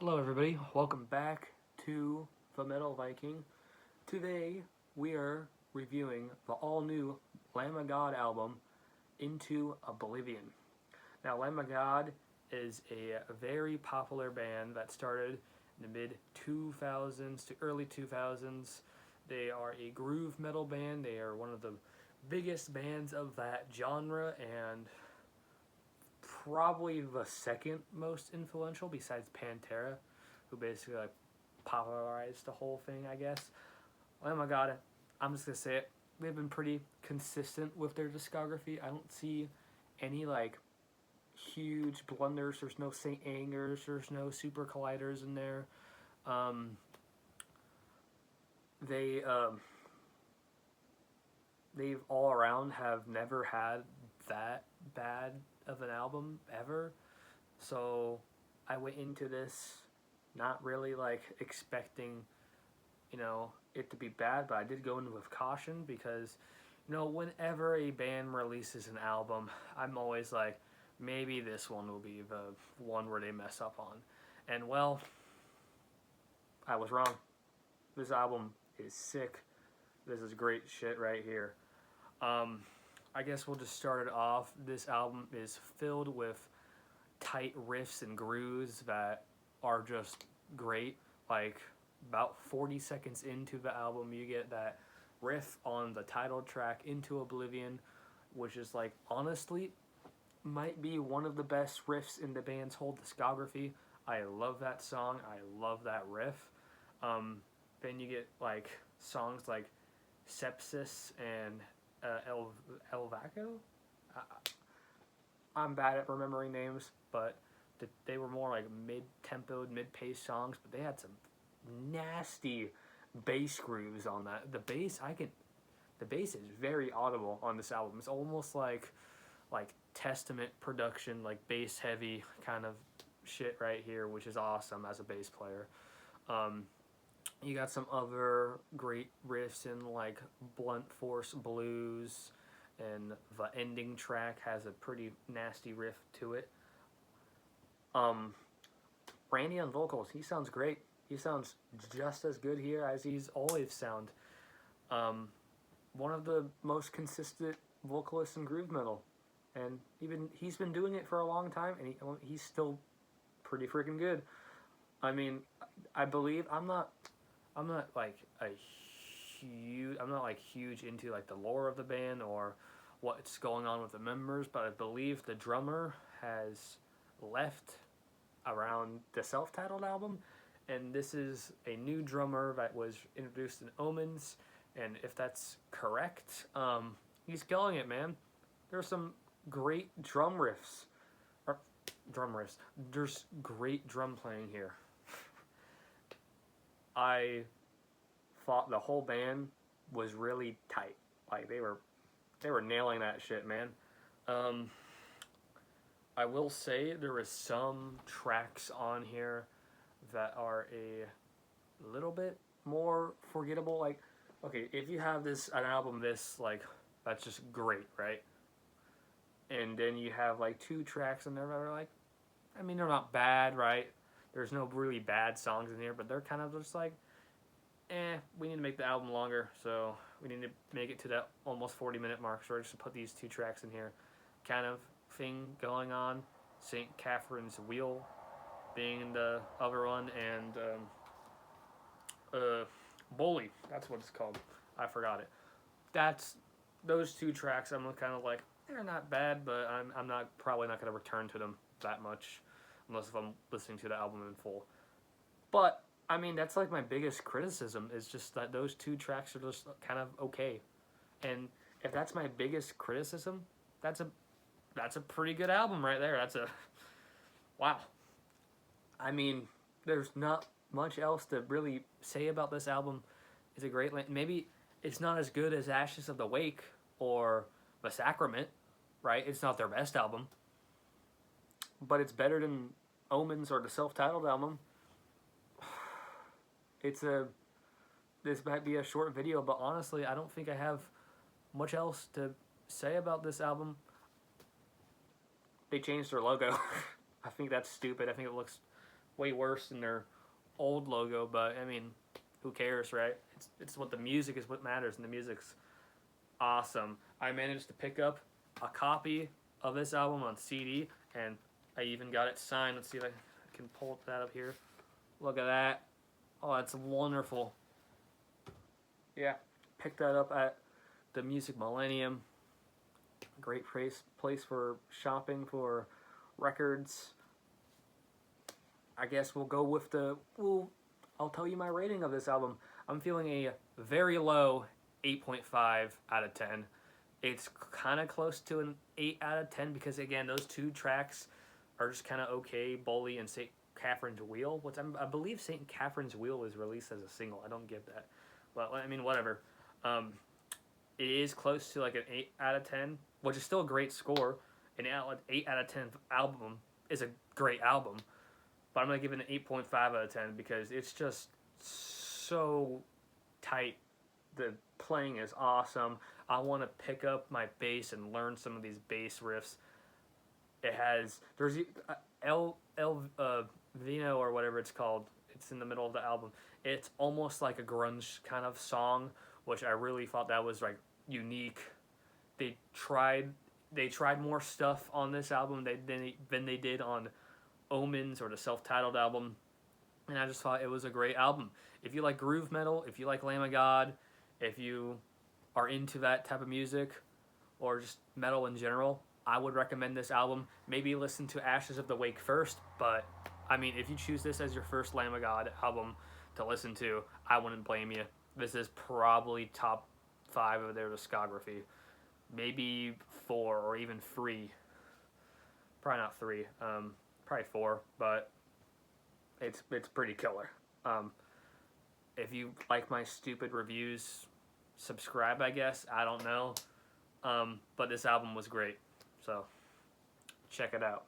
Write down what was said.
Hello everybody, welcome back to The Metal Viking. Today we are reviewing the all-new Lamb of God album, Into Oblivion. Now Lamb of God is a very popular band that started in the mid-2000s to early 2000s. They are a groove metal band. They are one of the biggest bands of that genre and probably the second most influential besides Pantera, who basically like popularized the whole thing, I guess. Oh my god, I'm just gonna say it. They've been pretty consistent with their discography. I don't see any like huge blunders. There's no Saint Angers. There's no Super Colliders in there. Um, they they've all around have never had that bad of an album ever. So I went into this not really like expecting, it to be bad, but I did go in with caution because, whenever a band releases an album, I'm always like, maybe this one will be the one where they mess up on. And well, I was wrong. This album is sick. This is great shit right here. I guess we'll just start it off. This album is filled with tight riffs and grooves that are just great. Like about 40 seconds into the album, you get that riff on the title track, Into Oblivion, which is like honestly might be one of the best riffs in the band's whole discography. I love that song. I love that riff. Then you get like songs like Sepsis and El Vaco. I'm bad at remembering names, but they were more like mid-tempoed, mid-paced songs, but they had some nasty bass grooves on that. The bass is very audible on this album. It's almost like Testament production, like bass heavy kind of shit right here, which is awesome as a bass player. You got some other great riffs in like Blunt Force Blues, and the ending track has a pretty nasty riff to it. Randy on vocals, he sounds great. He sounds just as good here as he's always sound. One of the most consistent vocalists in groove metal, and he's been doing it for a long time, and he's still pretty freaking good. I mean, I believe I'm not like huge into like the lore of the band or what's going on with the members, but I believe the drummer has left around the self-titled album, and this is a new drummer that was introduced in Omens, and if that's correct, he's killing it, man. There's some great drum riffs. There's great drum playing here. I thought the whole band was really tight. Like they were nailing that shit, man. I will say there is some tracks on here that are a little bit more forgettable. Like, okay, if you have an album this like that's just great, right? And then you have like two tracks in there that are like, I mean, they're not bad, right? There's no really bad songs in here, but they're kind of just like, we need to make the album longer, so we need to make it to that almost 40-minute mark, so we're just going to put these two tracks in here. Kind of thing going on. St. Catherine's Wheel being in the other one, and Bully, that's what it's called. I forgot it. Those two tracks, I'm kind of like, they're not bad, but I'm probably not going to return to them that much, unless if I'm listening to the album in full. But I mean, that's like my biggest criticism is just that those two tracks are just kind of okay. And if that's my biggest criticism, that's a pretty good album right there. Wow. I mean, there's not much else to really say about this album. It's a great, maybe it's not as good as Ashes of the Wake or The Sacrament, right? It's not their best album. But it's better than Omens or the self-titled album. This might be a short video, but honestly, I don't think I have much else to say about this album. They changed their logo. I think that's stupid. I think it looks way worse than their old logo, but I mean, who cares, right? It's what the music is what matters, and the music's awesome. I managed to pick up a copy of this album on CD, and I even got it signed. Let's see if I can pull that up here. Look at that. Oh, that's wonderful. Yeah, picked that up at the Music Millennium. Great place for shopping for records. I guess we'll go with I'll tell you my rating of this album. I'm feeling a very low 8.5 out of 10. It's kind of close to an 8 out of 10 because, again, those two tracks are just kind of okay. Bully and St. Catherine's Wheel, which I believe St. Catherine's Wheel was released as a single. I don't get that. But, I mean, whatever. It is close to like an 8 out of 10, which is still a great score. An 8 out of 10 album is a great album. But I'm going to give it an 8.5 out of 10 because it's just so tight. The playing is awesome. I want to pick up my bass and learn some of these bass riffs. There's Vino or whatever it's called. It's in the middle of the album. It's almost like a grunge kind of song, which I really thought that was like unique. They tried more stuff on this album than they did on Omens or the self-titled album, and I just thought it was a great album. If you like groove metal, if you like Lamb of God, if you are into that type of music, or just metal in general, I would recommend this album. Maybe listen to Ashes of the Wake first, but I mean, if you choose this as your first Lamb of God album to listen to, I wouldn't blame you. This is probably top 5 of their discography. Maybe 4 or even 3. Probably not 3. Probably 4, but it's pretty killer. If you like my stupid reviews, subscribe, I guess. I don't know. But this album was great. So, check it out.